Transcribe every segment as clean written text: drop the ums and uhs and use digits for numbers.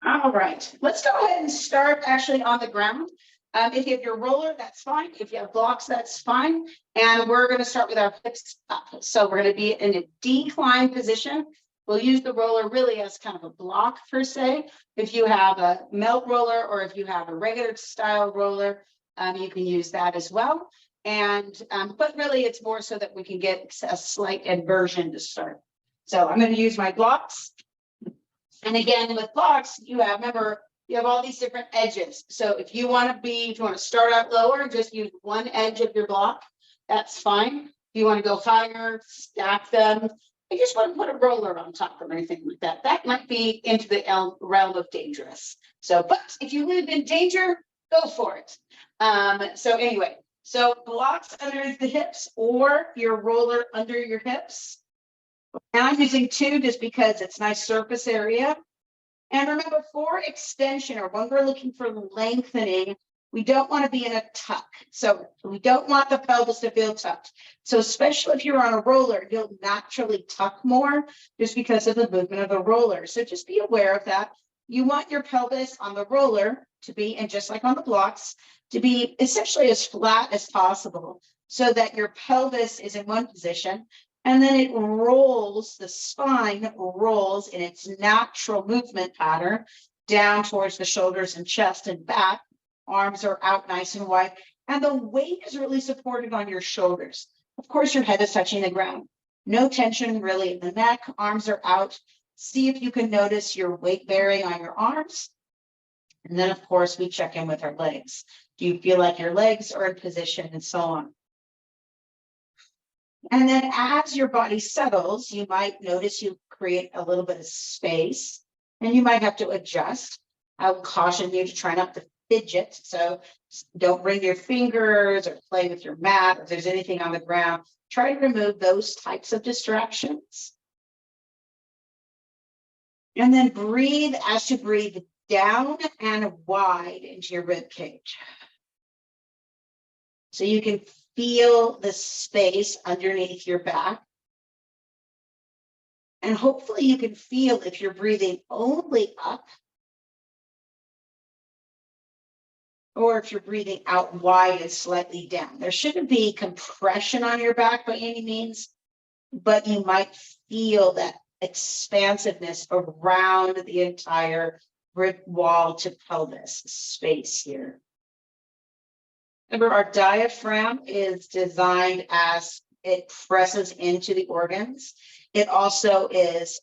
All right, let's go ahead and start actually on the ground. If you have your roller, that's fine. If you have blocks, that's fine. And we're going to start with our hips up. So we're going to be in a decline position. We'll use the roller really as kind of a block per se. If you have a melt roller or if you have a regular style roller, you can use that as well. And but really it's more so that we can get a slight inversion to start. So I'm going to use my blocks. And again, with blocks, remember, you have all these different edges. So if you want to start out lower, just use one edge of your block. That's fine. If you want to go higher, stack them. I just want to put a roller on top or anything like that. That might be into the realm of dangerous. So, but if you live in danger, go for it. So anyway, so blocks underneath the hips or your roller under your hips. And I'm using two just because it's nice surface area. And remember, for extension or when we're looking for lengthening, we don't want to be in a tuck. So we don't want the pelvis to feel tucked. So especially if you're on a roller, you'll naturally tuck more just because of the movement of the roller. So just be aware of that. You want your pelvis on the roller to be, and just like on the blocks, to be essentially as flat as possible so that your pelvis is in one position. And then it rolls, the spine rolls in its natural movement pattern down towards the shoulders and chest and back. Arms are out nice and wide. And the weight is really supported on your shoulders. Of course, your head is touching the ground. No tension really in the neck. Arms are out. See if you can notice your weight bearing on your arms. And then, of course, we check in with our legs. Do you feel like your legs are in position and so on? And then as your body settles, you might notice you create a little bit of space and you might have to adjust. I would caution you to try not to fidget. So don't bring your fingers or play with your mat. If there's anything on the ground, try to remove those types of distractions. And then breathe as you breathe down and wide into your rib cage. So you can feel the space underneath your back. And hopefully you can feel if you're breathing only up or if you're breathing out wide and slightly down. There shouldn't be compression on your back by any means, but you might feel that expansiveness around the entire rib wall to pelvis space here. Remember, our diaphragm is designed as it presses into the organs. It also is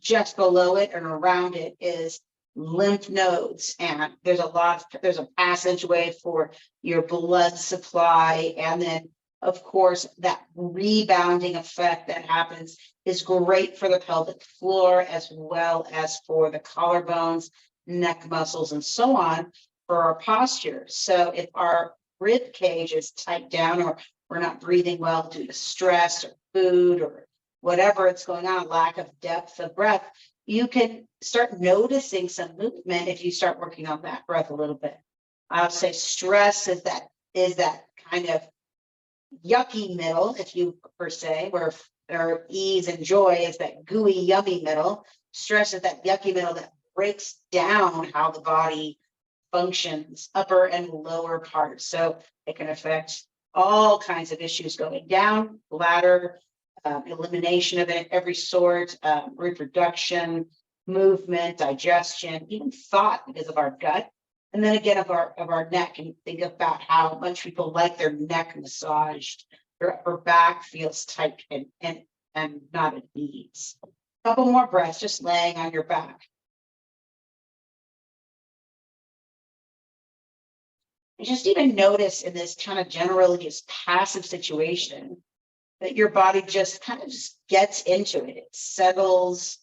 just below it and around it is lymph nodes. And there's a passageway for your blood supply. And then, of course, that rebounding effect that happens is great for the pelvic floor as well as for the collarbones, neck muscles, and so on for our posture. So if our rib cage is tight down or we're not breathing well due to stress or food or whatever it's going on, lack of depth of breath, you can start noticing some movement if you start working on that breath a little bit. I'll say stress is that kind of yucky middle, if you per se, where or ease and joy is that gooey, yummy middle. Stress is that yucky middle that breaks down how the body functions, upper and lower parts. So it can affect all kinds of issues going down, bladder, elimination of every sort, reproduction, movement, digestion, even thought because of our gut. And then again, of our neck, and think about how much people like their neck massaged. Their upper back feels tight and not at ease. A couple more breaths, just laying on your back. And just even notice in this kind of generally just passive situation that your body just kind of just gets into it. It settles.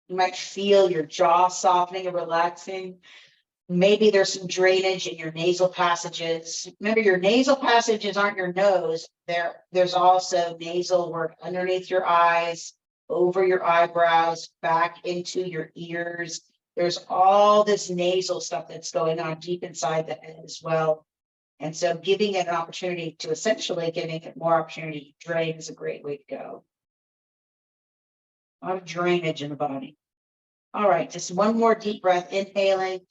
You might feel your jaw softening and relaxing. Maybe there's some drainage in your nasal passages. Remember, your nasal passages aren't your nose. There's also nasal work underneath your eyes, over your eyebrows, back into your ears. There's all this nasal stuff that's going on deep inside the head as well. And so giving it an opportunity to essentially giving it more opportunity to drain is a great way to go. A lot of drainage in the body. All right, just one more deep breath, inhaling,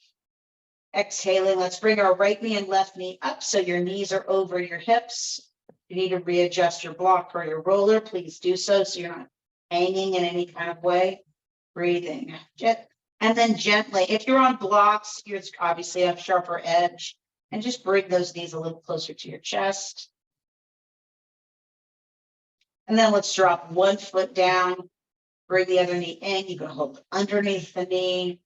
exhaling. Let's bring our right knee and left knee up so your knees are over your hips. If you need to readjust your block or your roller, please do so you're not hanging in any kind of way. Breathing. And then gently, if you're on blocks, you're obviously a sharper edge, and just bring those knees a little closer to your chest. And then let's drop one foot down, bring the other knee in. You can hold underneath the knee,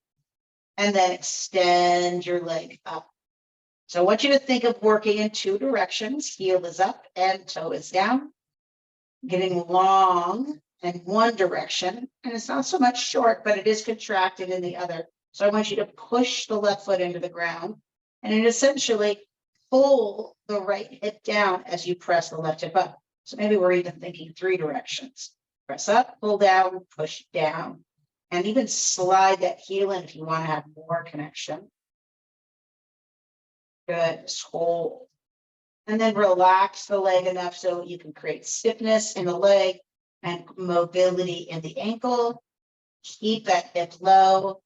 and then extend your leg up. So I want you to think of working in two directions. Heel is up and toe is down. Getting long in one direction, and it's not so much short, but it is contracted in the other. So I want you to push the left foot into the ground, and then essentially pull the right hip down as you press the left hip up. So maybe we're even thinking three directions. Press up, pull down, push down, and even slide that heel in if you want to have more connection. Good, just hold. And then relax the leg enough so you can create stiffness in the leg and mobility in the ankle. Keep that hip low.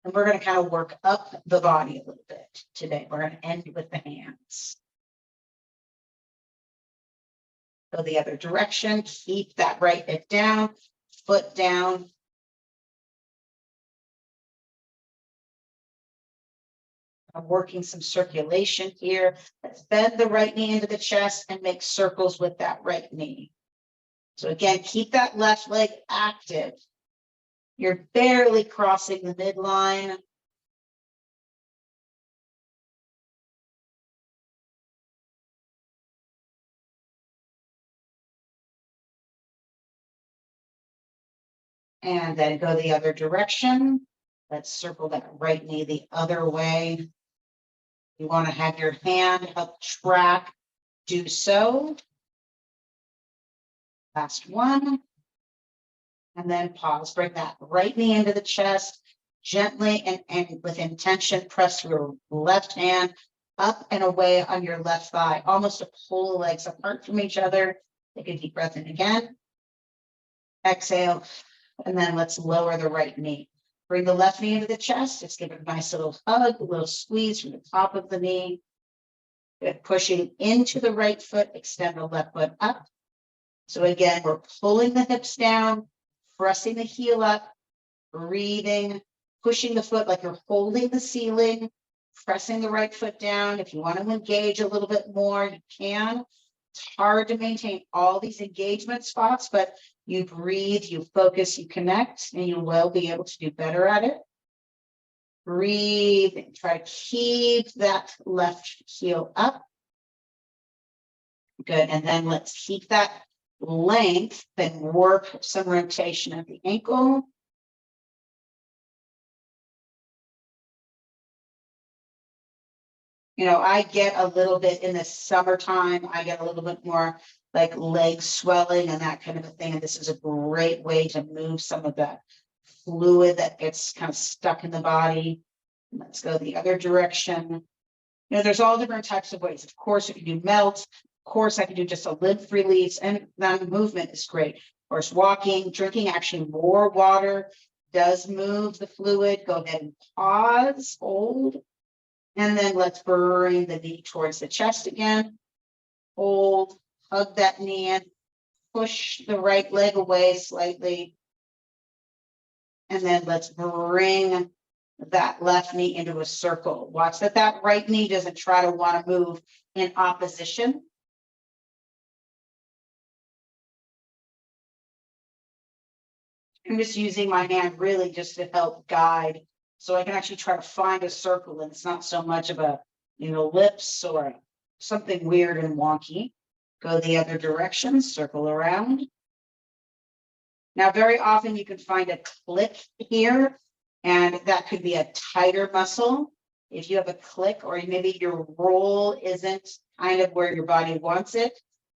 And we're going to kind of work up the body a little bit today. We're going to end with the hands. Go the other direction. Keep that right hip down, foot down. I'm working some circulation here. Let's bend the right knee into the chest and make circles with that right knee. So again, keep that left leg active. You're barely crossing the midline. And then go the other direction. Let's circle that right knee the other way. You want to have your hand help track, do so. Last one. And then pause. Bring that right knee into the chest. Gently and with intention, press your left hand up and away on your left thigh, almost to pull the legs apart from each other. Take a deep breath in again. Exhale. And then let's lower the right knee. Bring the left knee into the chest. Just give it a nice little hug, a little squeeze from the top of the knee. Good. Pushing into the right foot, extend the left foot up. So again, we're pulling the hips down, pressing the heel up, breathing, pushing the foot like you're holding the ceiling, pressing the right foot down. If you want to engage a little bit more, you can. It's hard to maintain all these engagement spots, but you breathe, you focus, you connect, and you will be able to do better at it. Breathe and try to keep that left heel up. Good, and then let's keep that length, then work some rotation of the ankle. You know, I get a little bit in the summertime, I get a little bit more like leg swelling and that kind of a thing. And this is a great way to move some of that fluid that gets kind of stuck in the body. Let's go the other direction. You know, there's all different types of ways. Of course, you can do melt. Of course, I can do just a limb release, and then movement is great. Of course, walking, drinking actually more water does move the fluid. Go ahead and pause, hold. And then let's bring the knee towards the chest again. Hold, hug that knee in, push the right leg away slightly. And then let's bring that left knee into a circle. Watch that that right knee doesn't try to want to move in opposition. I'm just using my hand really just to help guide. So I can actually try to find a circle, and it's not so much of a, you know, ellipse or something weird and wonky. Go the other direction, circle around. Now, very often you can find a click here, and that could be a tighter muscle. If you have a click, or maybe your roll isn't kind of where your body wants it,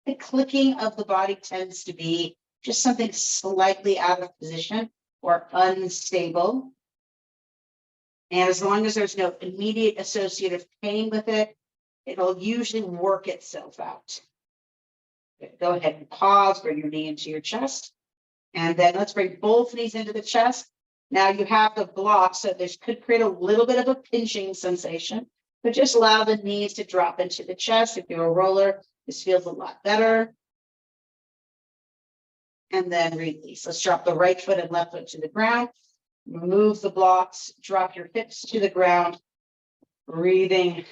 the clicking of the body tends to be just something slightly out of position or unstable. And as long as there's no immediate associative pain with it, it'll usually work itself out. Go ahead and pause, bring your knee into your chest. And then let's bring both knees into the chest. Now you have the block, so this could create a little bit of a pinching sensation, but just allow the knees to drop into the chest. If you're a roller, this feels a lot better. And then release. Let's drop the right foot and left foot to the ground. Remove the blocks, drop your hips to the ground, breathing.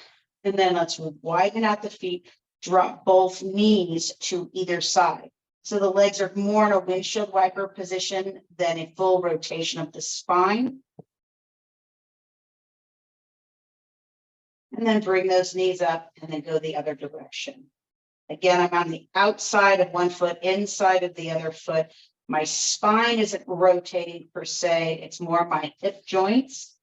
And then let's widen out the feet, drop both knees to either side. So the legs are more in a windshield wiper position than a full rotation of the spine. And then bring those knees up and then go the other direction. Again, I'm on the outside of one foot, inside of the other foot. My spine isn't rotating per se. It's more my hip joints.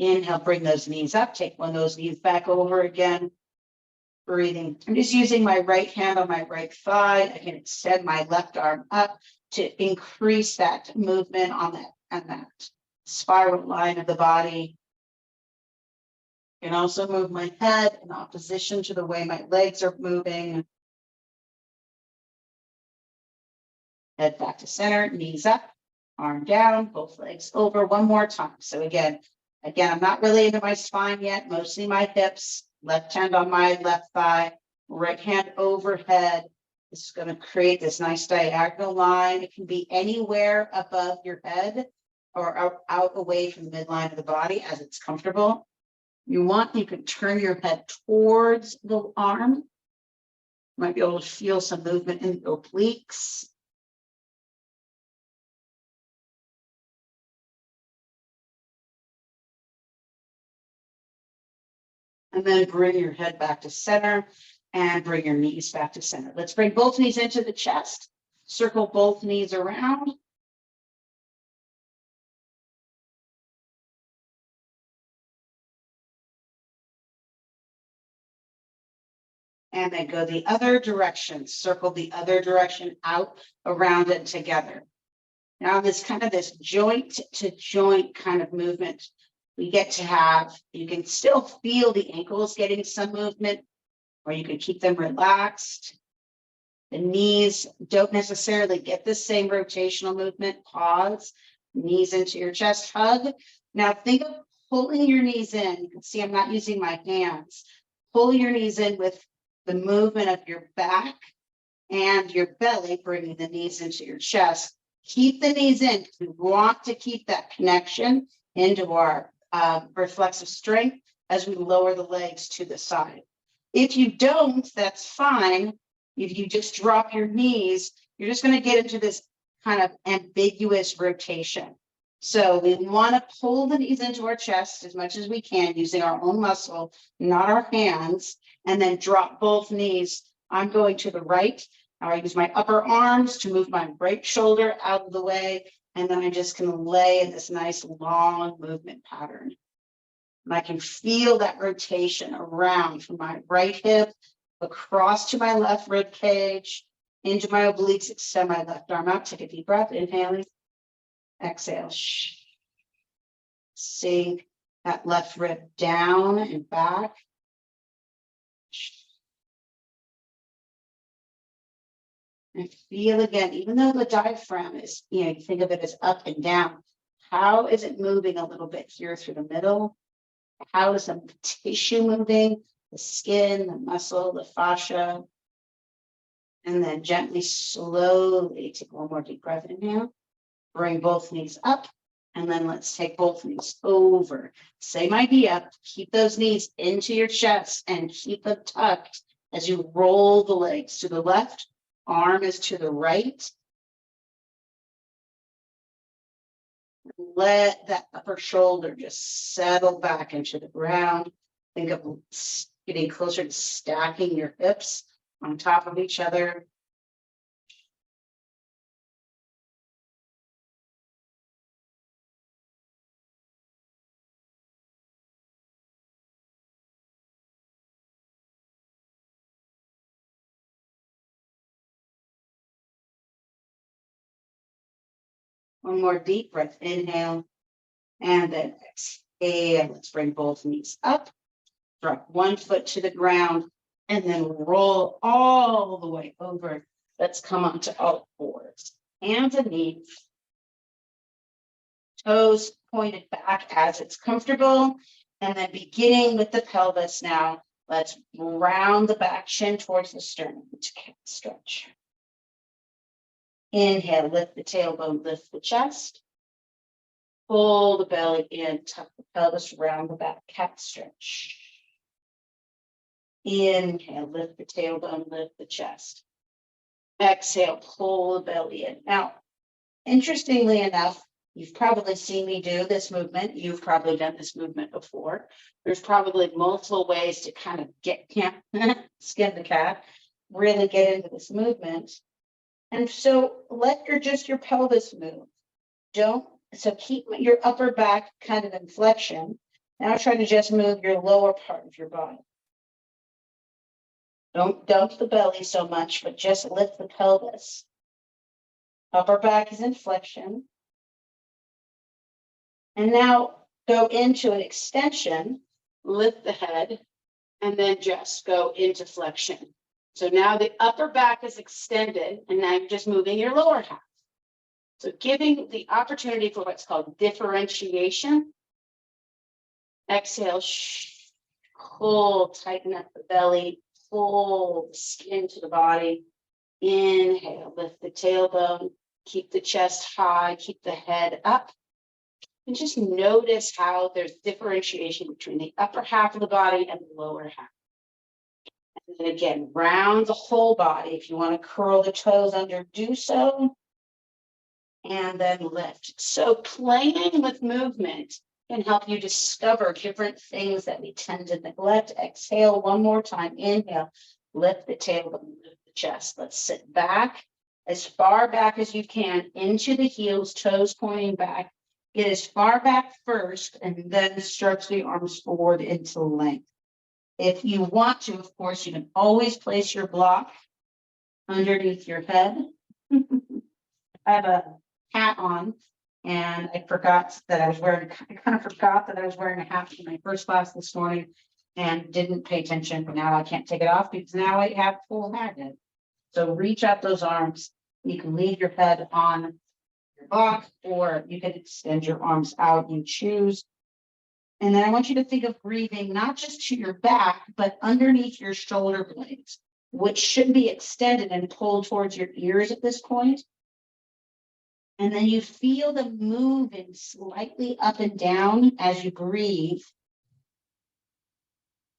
Inhale, bring those knees up. Take one of those knees back over again. Breathing. I'm just using my right hand on my right thigh. I can extend my left arm up to increase that movement on that spiral line of the body. I can also move my head in opposition to the way my legs are moving. Head back to center, knees up, arm down, both legs over. One more time. So again, I'm not really into my spine yet, mostly my hips. Left hand on my left thigh, right hand overhead. This is going to create this nice diagonal line. It can be anywhere above your head or out away from the midline of the body as it's comfortable. You can turn your head towards the arm. You might be able to feel some movement in the obliques. And then bring your head back to center and bring your knees back to center. Let's bring both knees into the chest. Circle both knees around. And then go the other direction. Circle the other direction out, around, and together. Now this joint to joint kind of movement we get to have, you can still feel the ankles getting some movement, or you can keep them relaxed. The knees don't necessarily get the same rotational movement. Pause, knees into your chest, hug. Now think of pulling your knees in. You can see I'm not using my hands. Pull your knees in with the movement of your back and your belly, bringing the knees into your chest. Keep the knees in because we want to keep that connection into our reflexive strength as we lower the legs to the side. If you don't, that's fine. If you just drop your knees, you're just going to get into this kind of ambiguous rotation. So we want to pull the knees into our chest as much as we can using our own muscle, not our hands, and then drop both knees. I'm going to the right. Now I use my upper arms to move my right shoulder out of the way, and then I'm just going to lay in this nice long movement pattern. And I can feel that rotation around from my right hip across to my left rib cage, into my obliques, extend my left arm out. Take a deep breath, inhaling, exhale. Sink that left rib down and back. And feel again, even though the diaphragm is, you think of it as up and down, how is it moving a little bit here through the middle? How is the tissue moving? The skin, the muscle, the fascia. And then gently, slowly take one more deep breath. Inhale. Bring both knees up. And then let's take both knees over. Same idea. Keep those knees into your chest and keep them tucked as you roll the legs to the left. Arm is to the right. Let that upper shoulder just settle back into the ground. Think of getting closer to stacking your hips on top of each other. One more deep breath, inhale, and then exhale. Let's bring both knees up, drop one foot to the ground, and then roll all the way over. Let's come onto all fours. hands and knees, toes pointed back as it's comfortable, and then beginning with the pelvis now, let's round the back, shin towards the sternum to cat stretch. Inhale, lift the tailbone, lift the chest. Pull the belly in, tuck the pelvis, round the back, cat stretch. Inhale, lift the tailbone, lift the chest. Exhale, pull the belly in. Now, interestingly enough, you've probably seen me do this movement. You've probably done this movement before. There's probably multiple ways to kind of get skin the cat, really get into this movement. And so let your pelvis move. So keep your upper back kind of in flexion. Now try to just move your lower part of your body. Don't dump the belly so much, but just lift the pelvis. Upper back is in flexion. And now go into an extension, lift the head, and then just go into flexion. So now the upper back is extended, and now you're just moving your lower half. So giving the opportunity for what's called differentiation. Exhale, pull, tighten up the belly, pull the skin to the body. Inhale, lift the tailbone, keep the chest high, keep the head up. And just notice how there's differentiation between the upper half of the body and the lower half. And then again, round the whole body. If you want to curl the toes under, do so. And then lift. So playing with movement can help you discover different things that we tend to neglect. Exhale one more time. Inhale, lift the tailbone, lift the chest. Let's sit back as far back as you can into the heels, toes pointing back. Get as far back first and then stretch the arms forward into length. If you want to, of course, you can always place your block underneath your head. I have a hat on and I forgot that I kind of forgot that I was wearing a hat in my first class this morning and didn't pay attention. But now I can't take it off because now I have full hat in. So reach out those arms. You can leave your head on your block, or you can extend your arms out, you choose. And then I want you to think of breathing not just to your back, but underneath your shoulder blades, which should be extended and pulled towards your ears at this point. And then you feel them moving slightly up and down as you breathe.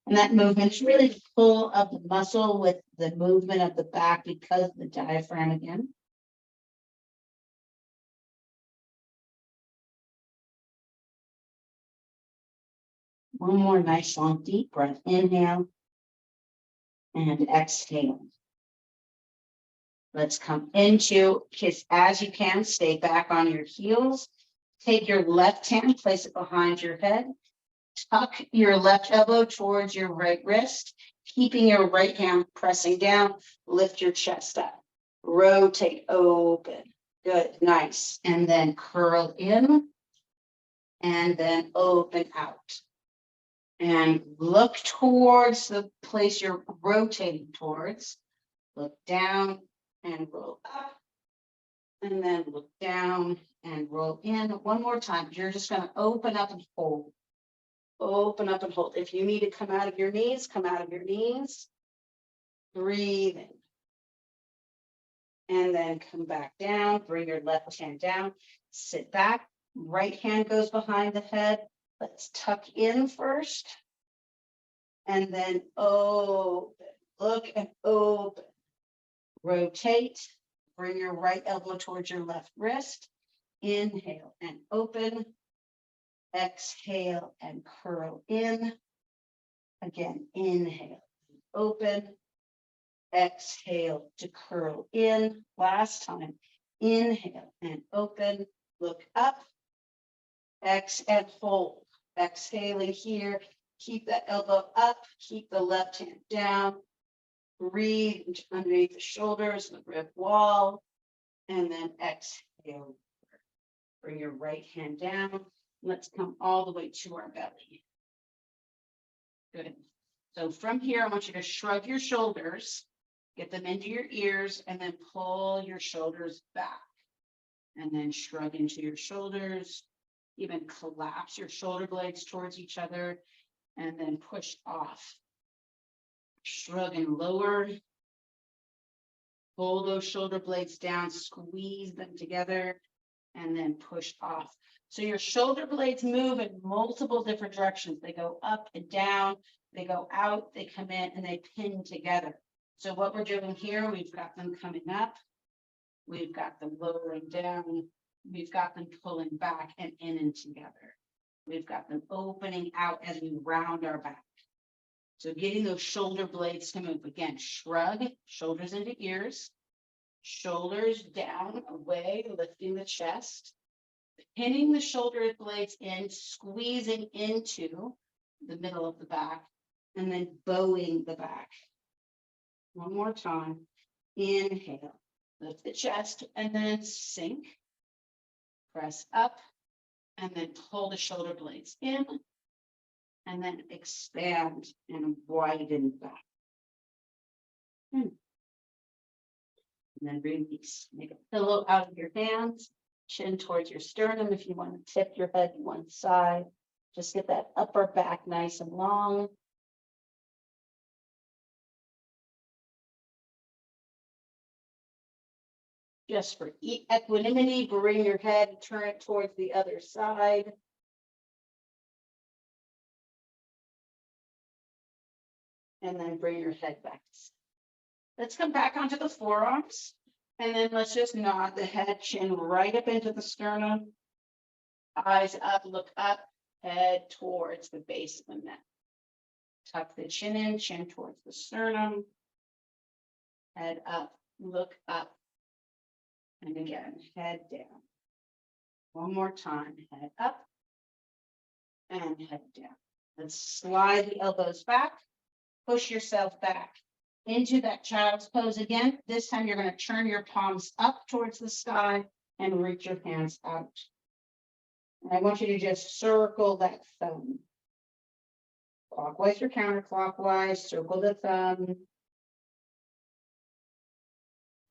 And that movement is really to pull up the muscle with the movement of the back because of the diaphragm again. One more nice long deep breath. Inhale and exhale. Let's come into kiss as you can. Stay back on your heels. Take your left hand, place it behind your head. Tuck your left elbow towards your right wrist, keeping your right hand pressing down. Lift your chest up. Rotate, open. Good, nice. And then curl in and then open out. And look towards the place you're rotating towards. Look down and roll up. And then look down and roll in. One more time. You're just going to open up and hold. Open up and hold. If you need to come out of your knees, come out of your knees. Breathe in. And then come back down. Bring your left hand down. Sit back. Right hand goes behind the head. Let's tuck in first. And then open. Look and open. Rotate. Bring your right elbow towards your left wrist. Inhale and open. Exhale and curl in. Again, inhale, open. Exhale to curl in. Last time. Inhale and open. Look up. Exhale and hold. Exhaling here. Keep that elbow up. Keep the left hand down. Breathe underneath the shoulders, the rib wall. And then exhale. Bring your right hand down. Let's come all the way to our belly. Good. So from here, I want you to shrug your shoulders, get them into your ears, and then pull your shoulders back. And then shrug into your shoulders, even collapse your shoulder blades towards each other, and then push off. Shrug and lower. Pull those shoulder blades down, squeeze them together, and then push off. So your shoulder blades move in multiple different directions. They go up and down, they go out, they come in, and they pin together. So what we're doing here, we've got them coming up, we've got them lowering down, we've got them pulling back and in and together. We've got them opening out as we round our back. So getting those shoulder blades to move. Again, shrug, shoulders into ears, shoulders down, away, lifting the chest, pinning the shoulder blades in, squeezing into the middle of the back, and then bowing the back. One more time. Inhale, lift the chest, and then sink. Press up, and then pull the shoulder blades in, and then expand and widen back. And then release. Make a pillow out of your hands, chin towards your sternum. If you want to tip your head to one side, just get that upper back nice and long. Just for equanimity, bring your head and turn it towards the other side. And then bring your head back. Let's come back onto the forearms. And then let's just nod the head, chin right up into the sternum. Eyes up, look up, head towards the base of the neck. Tuck the chin in, chin towards the sternum. Head up, look up. And again, head down. One more time, head up and head down. Let's slide the elbows back. Push yourself back into that child's pose again. This time you're going to turn your palms up towards the sky and reach your hands out. And I want you to just circle that thumb. Clockwise or counterclockwise, circle the thumb.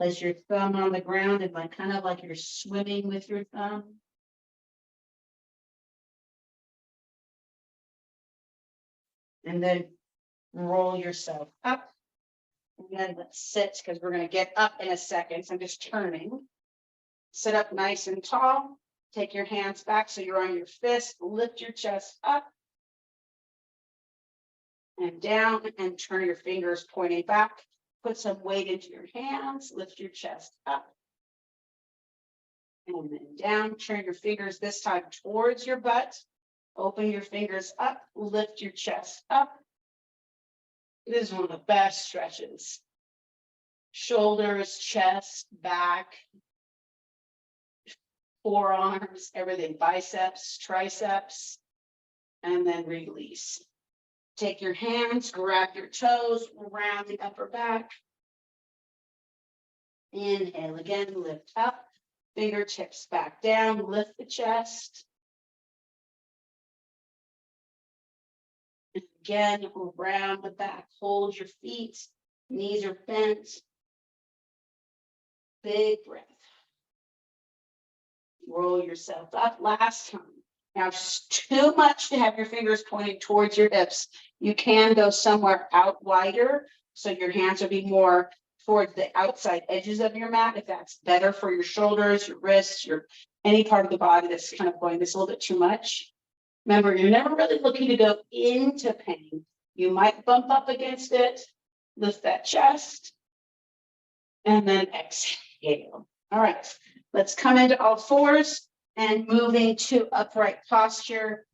Place your thumb on the ground and kind of like you're swimming with your thumb. And then roll yourself up. And then let's sit because we're going to get up in a second. So I'm just turning. Sit up nice and tall. Take your hands back so you're on your fist. Lift your chest up and down and turn your fingers pointing back. Put some weight into your hands. Lift your chest up and then down. Turn your fingers this time towards your butt. Open your fingers up. Lift your chest up. This is one of the best stretches. Shoulders, chest, back, forearms, everything, biceps, triceps, and then release. Take your hands, grab your toes around the upper back. Inhale again, lift up, fingertips back down, lift the chest. Again, around the back, hold your feet, knees are bent. Big breath. Roll yourself up last time. Now, if it's too much to have your fingers pointing towards your hips, you can go somewhere out wider. So your hands will be more towards the outside edges of your mat. If that's better for your shoulders, your wrists, your any part of the body that's kind of going this a little bit too much. Remember, you're never really looking to go into pain. You might bump up against it, lift that chest, and then exhale. All right, let's come into all fours and moving to upright posture.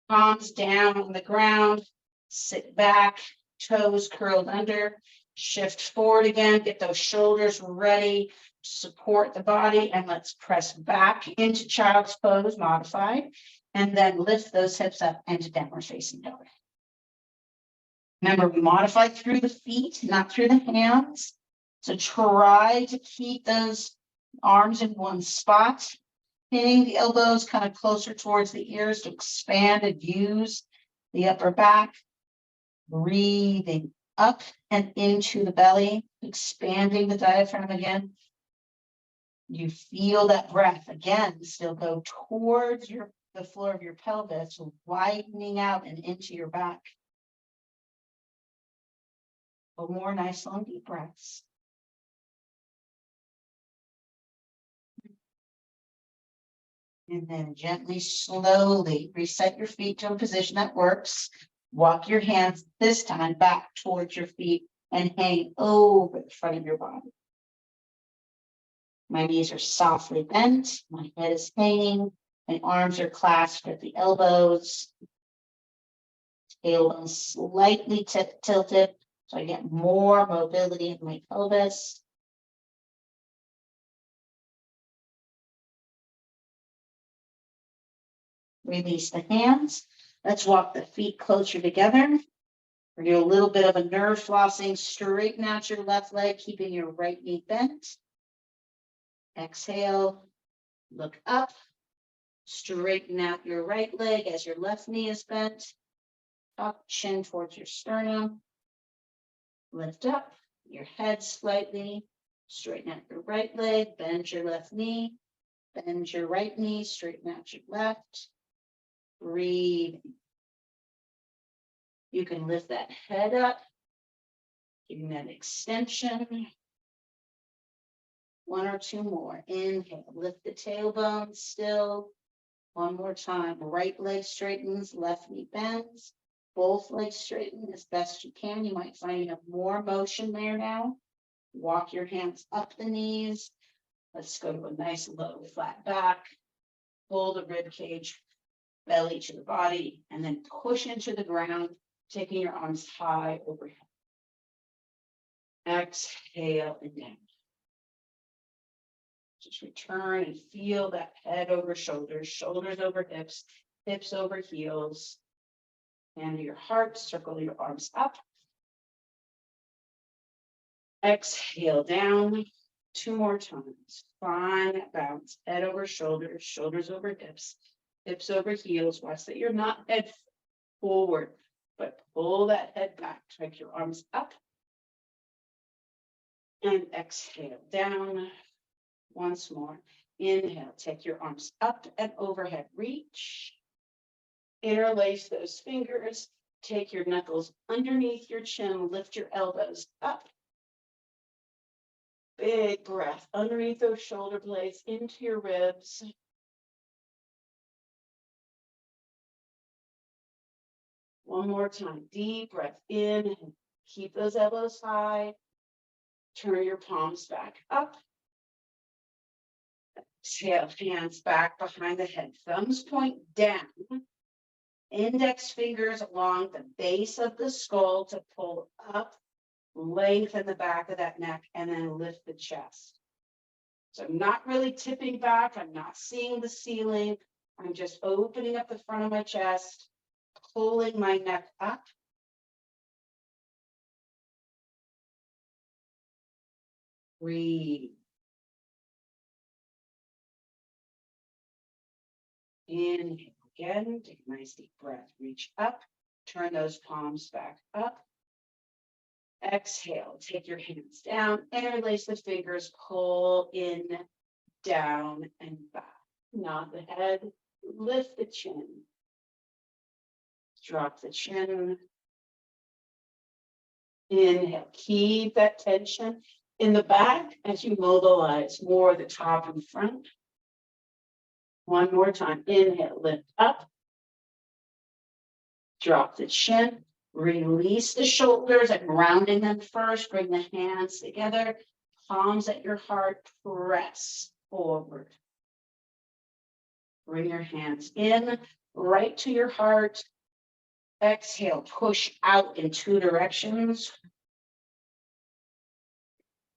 Palms down on the ground, sit back, toes curled under, shift forward again, get those shoulders ready to support the body, and let's press back into child's pose, modified, and then lift those hips up into downward facing dog. Remember, we modify through the feet, not through the hands. So try to keep those arms in one spot, pinning the elbows kind of closer towards the ears to expand and use the upper back. Breathing up and into the belly, expanding the diaphragm again. You feel that breath again, still go towards the floor of your pelvis, widening out and into your back. One more nice long deep breaths. And then gently, slowly reset your feet to a position that works. Walk your hands this time back towards your feet and hang over the front of your body. My knees are softly bent. My head is hanging. My arms are clasped at the elbows. Tailbone slightly tilted so I get more mobility in my pelvis. Release the hands. Let's walk the feet closer together. We're doing a little bit of a nerve flossing. Straighten out your left leg, keeping your right knee bent. Exhale, look up. Straighten out your right leg as your left knee is bent. Up, chin towards your sternum. Lift up your head slightly. Straighten out your right leg, bend your left knee. Bend your right knee, straighten out your left. Breathe. You can lift that head up, giving that extension. One or two more. Inhale, lift the tailbone still. One more time. Right leg straightens, left knee bends. Both legs straighten as best you can. You might find you have more motion there now. Walk your hands up the knees. Let's go to a nice low flat back. Pull the rib cage, belly to the body, and then push into the ground, taking your arms high overhead. Exhale and down. Just return and feel that head over shoulders, shoulders over hips, hips over heels. Hand to your heart, circle your arms up. Exhale down. Two more times. Find that balance. Head over shoulders, shoulders over hips, hips over heels. Watch that you're not head forward, but pull that head back. Take your arms up. And exhale down. Once more. Inhale, take your arms up and overhead. Reach. Interlace those fingers. Take your knuckles underneath your chin. Lift your elbows up. Big breath underneath those shoulder blades into your ribs. One more time. Deep breath in. Keep those elbows high. Turn your palms back up. Exhale, hands back behind the head. Thumbs point down. Index fingers along the base of the skull to pull up. Lengthen the back of that neck and then lift the chest. So I'm not really tipping back. I'm not seeing the ceiling. I'm just opening up the front of my chest, pulling my neck up. Breathe. Inhale again. Take a nice deep breath. Reach up. Turn those palms back up. Exhale, take your hands down, interlace the fingers, pull in, down, and back. Nod the head, lift the chin. Drop the chin. Inhale, keep that tension in the back as you mobilize more the top and front. One more time. Inhale, lift up. Drop the chin. Release the shoulders and rounding them first. Bring the hands together. Palms at your heart. Press forward. Bring your hands in, right to your heart. Exhale, push out in two directions.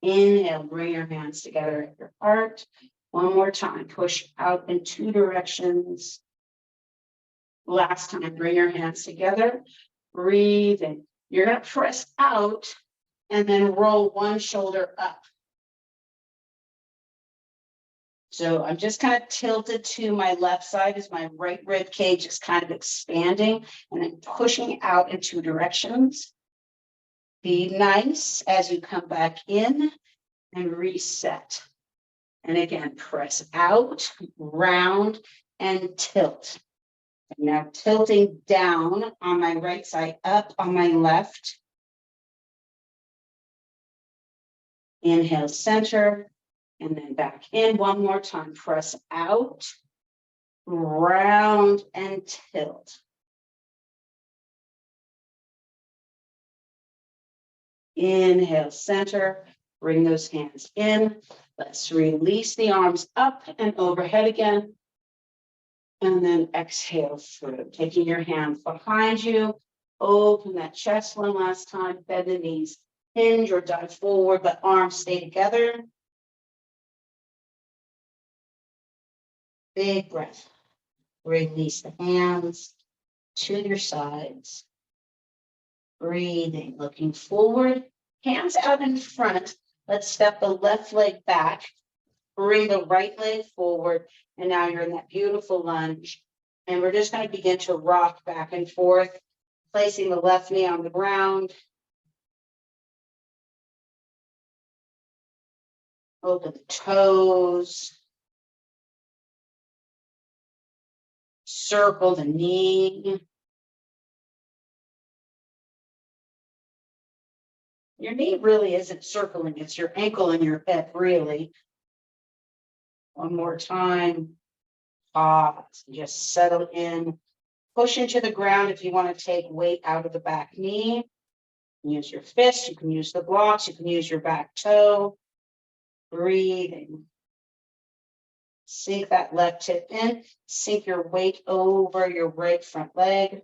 Inhale, bring your hands together at your heart. One more time, push out in two directions. Last time, bring your hands together. Breathe in. You're going to press out and then roll one shoulder up. So I'm just kind of tilted to my left side as my right rib cage is kind of expanding and then pushing out in two directions. Be nice as you come back in and reset. And again, press out, round, and tilt. And now tilting down on my right side, up on my left. Inhale, center, and then back in one more time. Press out, round, and tilt. Inhale, center, bring those hands in. Let's release the arms up and overhead again. And then exhale through, taking your hands behind you. Open that chest one last time, bend the knees, hinge or dive forward, but arms stay together. Big breath. Release the hands to your sides. Breathing, looking forward, hands out in front. Let's step the left leg back, bring the right leg forward, and now you're in that beautiful lunge. And we're just going to begin to rock back and forth, placing the left knee on the ground. Open the toes. Circle the knee. Your knee really isn't circling, it's your ankle and your hip, really. One more time. Pause. Just settle in. Push into the ground if you want to take weight out of the back knee. You can use your fist, you can use the blocks, you can use your back toe. Breathing. Sink that left hip in. Sink your weight over your right front leg.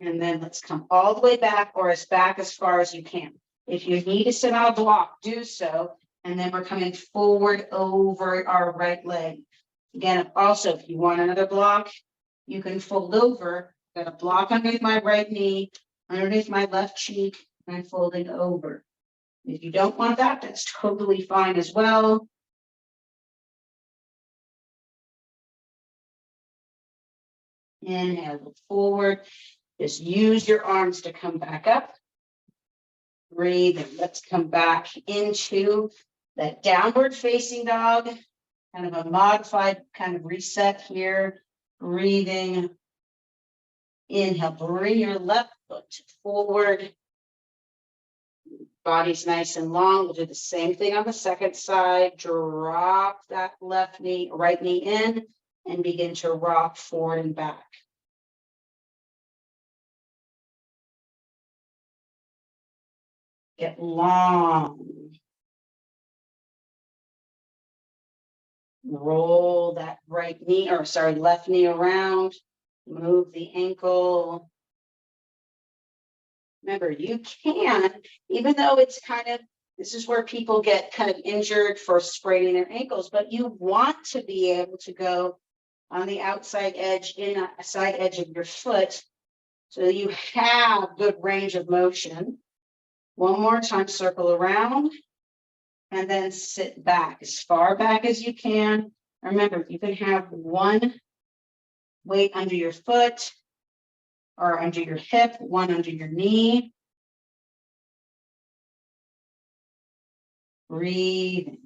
And then let's come all the way back or back as far as you can. If you need to sit on a block, do so. And then we're coming forward over our right leg. Again, also, if you want another block, you can fold over. Got a block underneath my right knee, underneath my left cheek, and folding over. If you don't want that, that's totally fine as well. Inhale, look forward. Just use your arms to come back up. Breathe, and let's come back into that downward facing dog. Kind of a modified kind of reset here. Breathing. Inhale, bring your left foot forward. Body's nice and long. We'll do the same thing on the second side. Drop that left knee, right knee in, and begin to rock forward and back. Get long. Roll that left knee around. Move the ankle. Remember, you can, even though it's this is where people get kind of injured for spraining their ankles, but you want to be able to go on the outside edge, side edge of your foot, so that you have good range of motion. One more time, circle around, and then sit back as far back as you can. Remember, you can have one weight under your foot or under your hip, one under your knee. Breathing.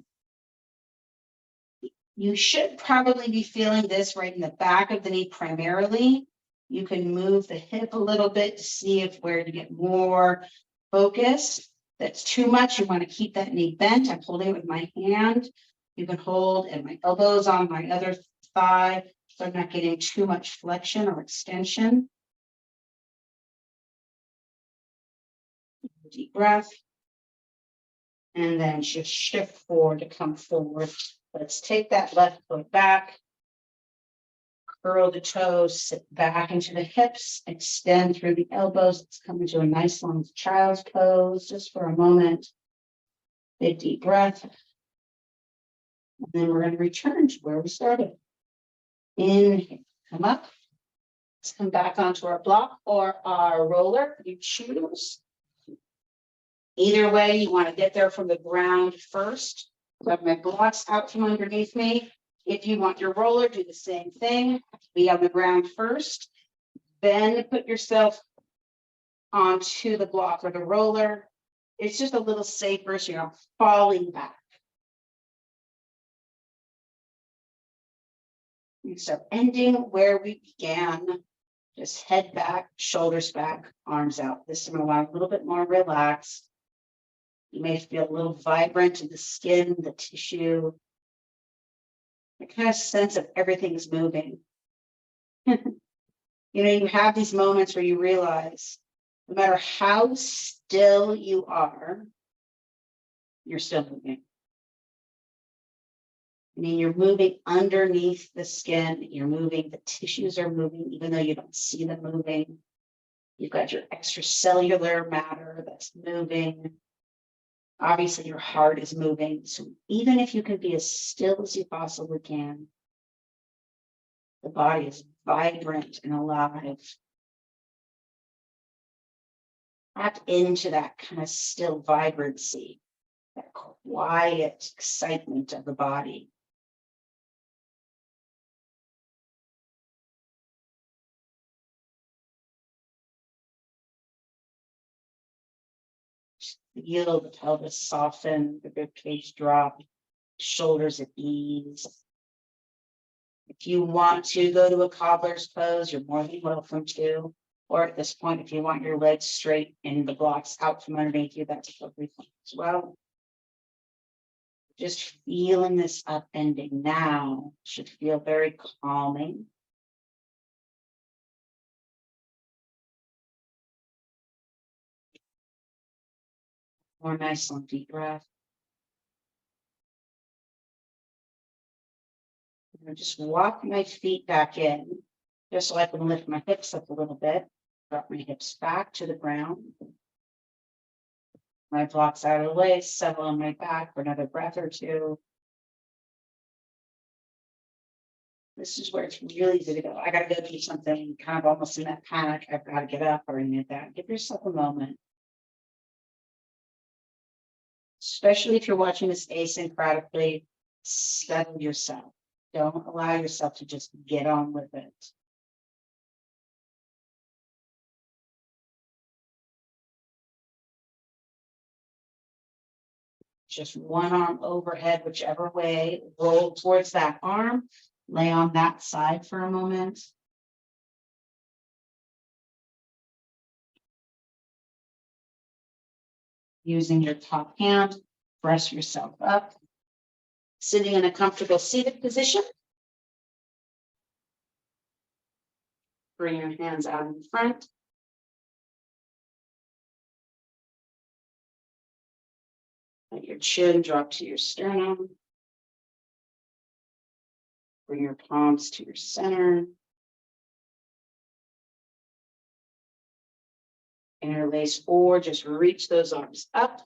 You should probably be feeling this right in the back of the knee primarily. You can move the hip a little bit to see if where to get more focus. That's too much. You want to keep that knee bent. I'm holding it with my hand. You can hold and my elbows on my other thigh, so I'm not getting too much flexion or extension. Deep breath. And then just shift forward to come forward. Let's take that left foot back. Curl the toes, sit back into the hips, extend through the elbows. Let's come into a nice long child's pose just for a moment. Big deep breath. And then we're going to return to where we started. Inhale, come up. Let's come back onto our block or our roller. You choose. Either way, you want to get there from the ground first. So I have my blocks out from underneath me. If you want your roller, do the same thing. Be on the ground first. Then put yourself onto the block or the roller. It's just a little safer so you're not falling back. So ending where we began, just head back, shoulders back, arms out. This time a little bit more relaxed. You may feel a little vibrant in the skin, the tissue. A kind of sense of everything's moving. You have these moments where you realize no matter how still you are, you're still moving. You're moving underneath the skin, you're moving, the tissues are moving, even though you don't see them moving. You've got your extracellular matter that's moving. Obviously, your heart is moving. So even if you can be as still as you possibly can, the body is vibrant and alive. Tap into that kind of still vibrancy, that quiet excitement of the body. Feel the pelvis soften, the rib cage drop, shoulders at ease. If you want to go to a cobbler's pose, you're more than welcome to. Or at this point, if you want your legs straight and the blocks out from underneath you, that's totally fine as well. Just feeling this up ending now should feel very calming. More nice long deep breath. I'm going to just walk my feet back in, just so I can lift my hips up a little bit. Drop my hips back to the ground. My blocks out of the way, settle on my back for another breath or two. This is where it's really easy to go. I got to go do something kind of almost in that panic. I've got to get up or anything like that. Give yourself a moment. Especially if you're watching this asynchronically, settle yourself. Don't allow yourself to just get on with it. Just one arm overhead, whichever way, roll towards that arm, lay on that side for a moment. Using your top hand, press yourself up. Sitting in a comfortable seated position. Bring your hands out in front. Let your chin drop to your sternum. Bring your palms to your center. Interlace or just reach those arms up.